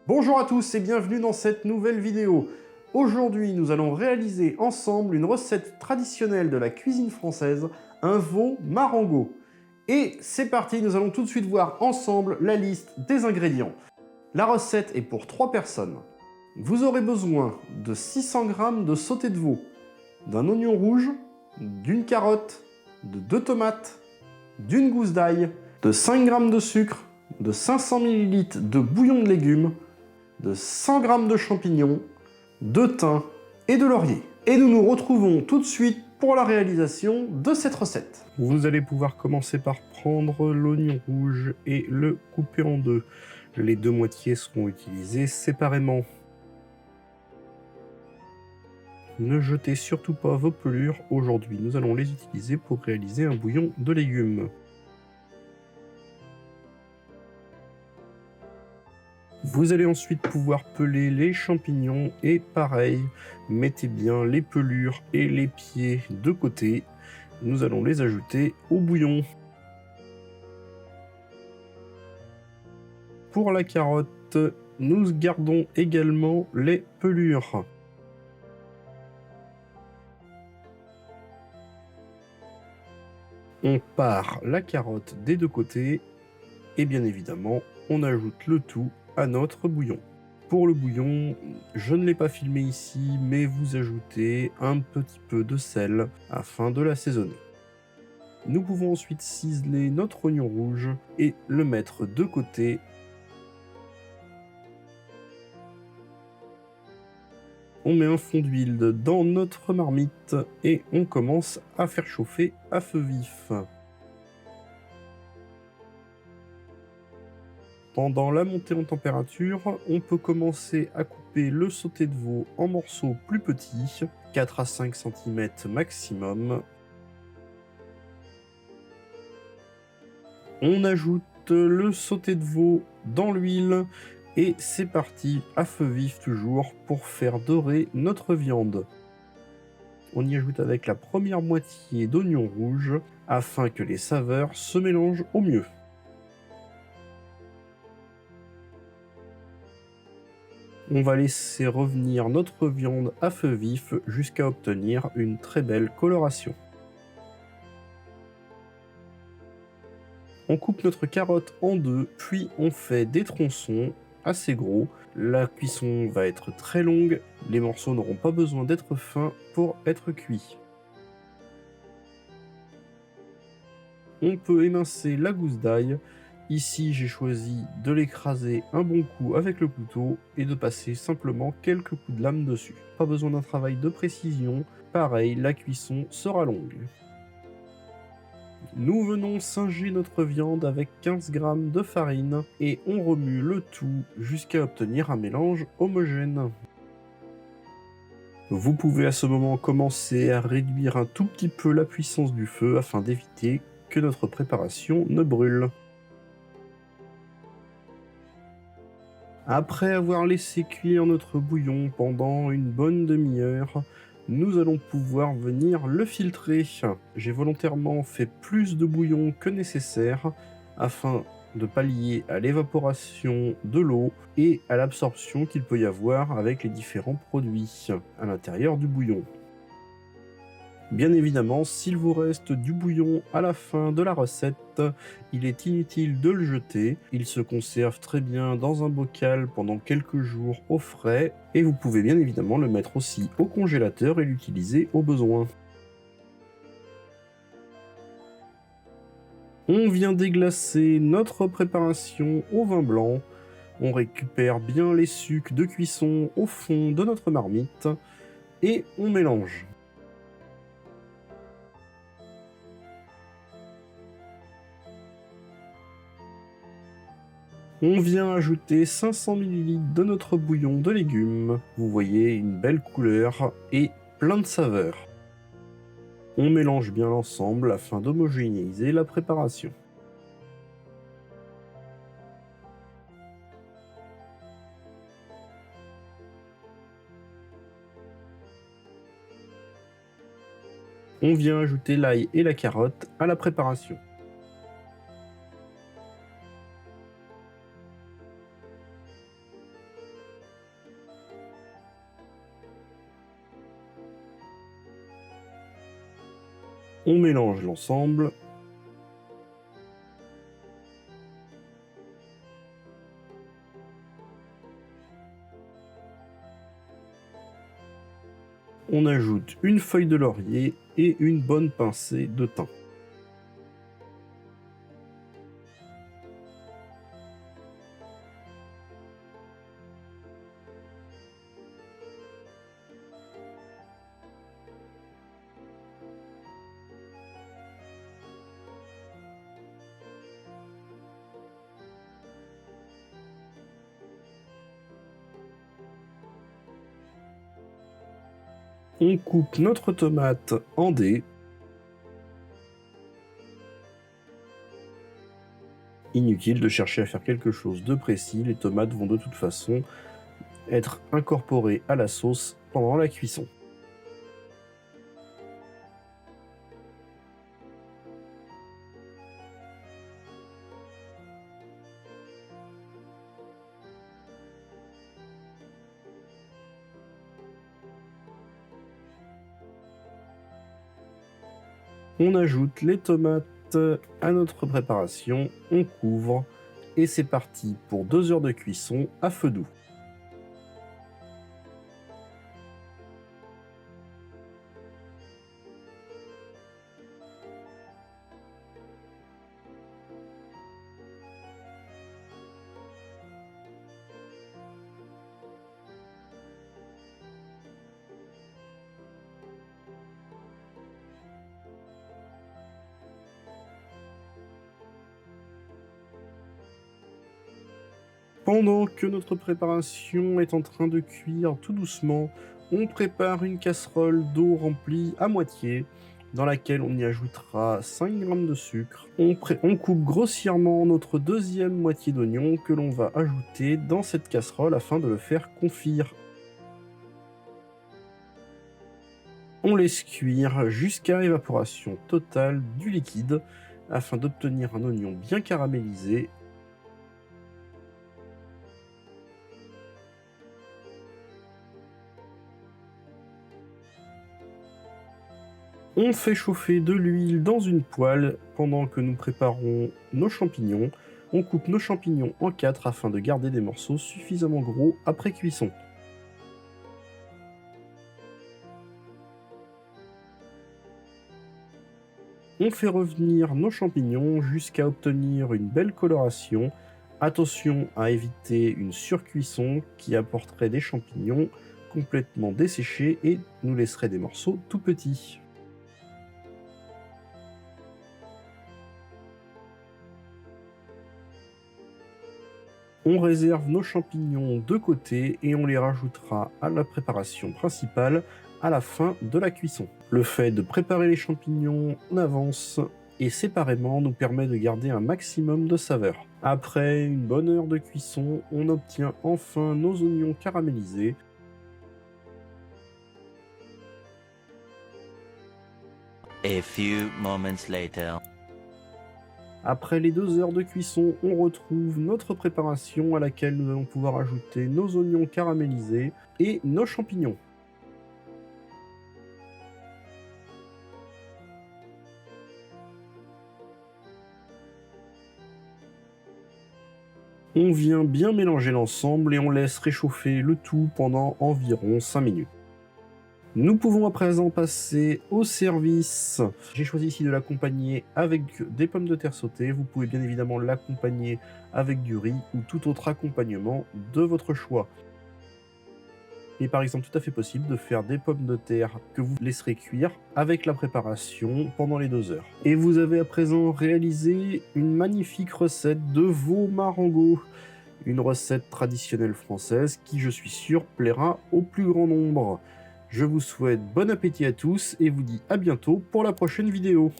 Bonjour à tous et bienvenue dans cette nouvelle vidéo. Aujourd'hui, nous allons réaliser ensemble une recette traditionnelle de la cuisine française, un veau marengo. Et c'est parti, nous allons tout de suite voir ensemble la liste des ingrédients. La recette est pour 3 personnes. Vous aurez besoin de 600 g de sauté de veau, d'un oignon rouge, d'une carotte, de 2 tomates, d'une gousse d'ail, de 5 g de sucre, de 500 ml de bouillon de légumes, de 100 g de champignons, de thym et de laurier. Et nous nous retrouvons tout de suite pour la réalisation de cette recette. Vous allez pouvoir commencer par prendre l'oignon rouge et le couper en deux. Les deux moitiés seront utilisées séparément. Ne jetez surtout pas vos pelures aujourd'hui, nous allons les utiliser pour réaliser un bouillon de légumes. Vous allez ensuite pouvoir peler les champignons et pareil, mettez bien les pelures et les pieds de côté. Nous allons les ajouter au bouillon. Pour la carotte, nous gardons également les pelures. On pare la carotte des deux côtés et bien évidemment, on ajoute le tout à notre bouillon. Pour le bouillon, je ne l'ai pas filmé ici, mais vous ajoutez un petit peu de sel afin de l'assaisonner. Nous pouvons ensuite ciseler notre oignon rouge et le mettre de côté. On met un fond d'huile dans notre marmite et on commence à faire chauffer à feu vif. Pendant la montée en température, on peut commencer à couper le sauté de veau en morceaux plus petits, 4 à 5 cm maximum. On ajoute le sauté de veau dans l'huile et c'est parti à feu vif toujours pour faire dorer notre viande. On y ajoute avec la première moitié d'oignon rouge afin que les saveurs se mélangent au mieux. On va laisser revenir notre viande à feu vif jusqu'à obtenir une très belle coloration. On coupe notre carotte en deux, puis on fait des tronçons assez gros. La cuisson va être très longue, les morceaux n'auront pas besoin d'être fins pour être cuits. On peut émincer la gousse d'ail. Ici, j'ai choisi de l'écraser un bon coup avec le couteau et de passer simplement quelques coups de lame dessus. Pas besoin d'un travail de précision, pareil, la cuisson sera longue. Nous venons singer notre viande avec 15 g de farine et on remue le tout jusqu'à obtenir un mélange homogène. Vous pouvez à ce moment commencer à réduire un tout petit peu la puissance du feu afin d'éviter que notre préparation ne brûle. Après avoir laissé cuire notre bouillon pendant une bonne demi-heure, nous allons pouvoir venir le filtrer. J'ai volontairement fait plus de bouillon que nécessaire afin de pallier à l'évaporation de l'eau et à l'absorption qu'il peut y avoir avec les différents produits à l'intérieur du bouillon. Bien évidemment, s'il vous reste du bouillon à la fin de la recette, il est inutile de le jeter. Il se conserve très bien dans un bocal pendant quelques jours au frais et vous pouvez bien évidemment le mettre aussi au congélateur et l'utiliser au besoin. On vient déglacer notre préparation au vin blanc. On récupère bien les sucs de cuisson au fond de notre marmite et on mélange. On vient ajouter 500 ml de notre bouillon de légumes. Vous voyez une belle couleur et plein de saveurs. On mélange bien l'ensemble afin d'homogénéiser la préparation. On vient ajouter l'ail et la carotte à la préparation. On mélange l'ensemble. On ajoute une feuille de laurier et une bonne pincée de thym. On coupe notre tomate en dés. Inutile de chercher à faire quelque chose de précis, les tomates vont de toute façon être incorporées à la sauce pendant la cuisson. On ajoute les tomates à notre préparation, on couvre et c'est parti pour 2 heures de cuisson à feu doux. Pendant que notre préparation est en train de cuire tout doucement, on prépare une casserole d'eau remplie à moitié, dans laquelle on y ajoutera 5 g de sucre. On coupe grossièrement notre deuxième moitié d'oignon que l'on va ajouter dans cette casserole afin de le faire confire. On laisse cuire jusqu'à évaporation totale du liquide afin d'obtenir un oignon bien caramélisé. On fait chauffer de l'huile dans une poêle pendant que nous préparons nos champignons. On coupe nos champignons en 4 afin de garder des morceaux suffisamment gros après cuisson. On fait revenir nos champignons jusqu'à obtenir une belle coloration. Attention à éviter une surcuisson qui apporterait des champignons complètement desséchés et nous laisserait des morceaux tout petits. On réserve nos champignons de côté et on les rajoutera à la préparation principale à la fin de la cuisson. Le fait de préparer les champignons en avance et séparément nous permet de garder un maximum de saveur. Après une bonne heure de cuisson, on obtient enfin nos oignons caramélisés. A few moments later. Après les 2 heures de cuisson, on retrouve notre préparation à laquelle nous allons pouvoir ajouter nos oignons caramélisés et nos champignons. On vient bien mélanger l'ensemble et on laisse réchauffer le tout pendant environ 5 minutes. Nous pouvons à présent passer au service. J'ai choisi ici de l'accompagner avec des pommes de terre sautées. Vous pouvez bien évidemment l'accompagner avec du riz ou tout autre accompagnement de votre choix. Il est par exemple tout à fait possible de faire des pommes de terre que vous laisserez cuire avec la préparation pendant les 2 heures. Et vous avez à présent réalisé une magnifique recette de veau marengo. Une recette traditionnelle française qui, je suis sûr, plaira au plus grand nombre. Je vous souhaite bon appétit à tous et vous dis à bientôt pour la prochaine vidéo.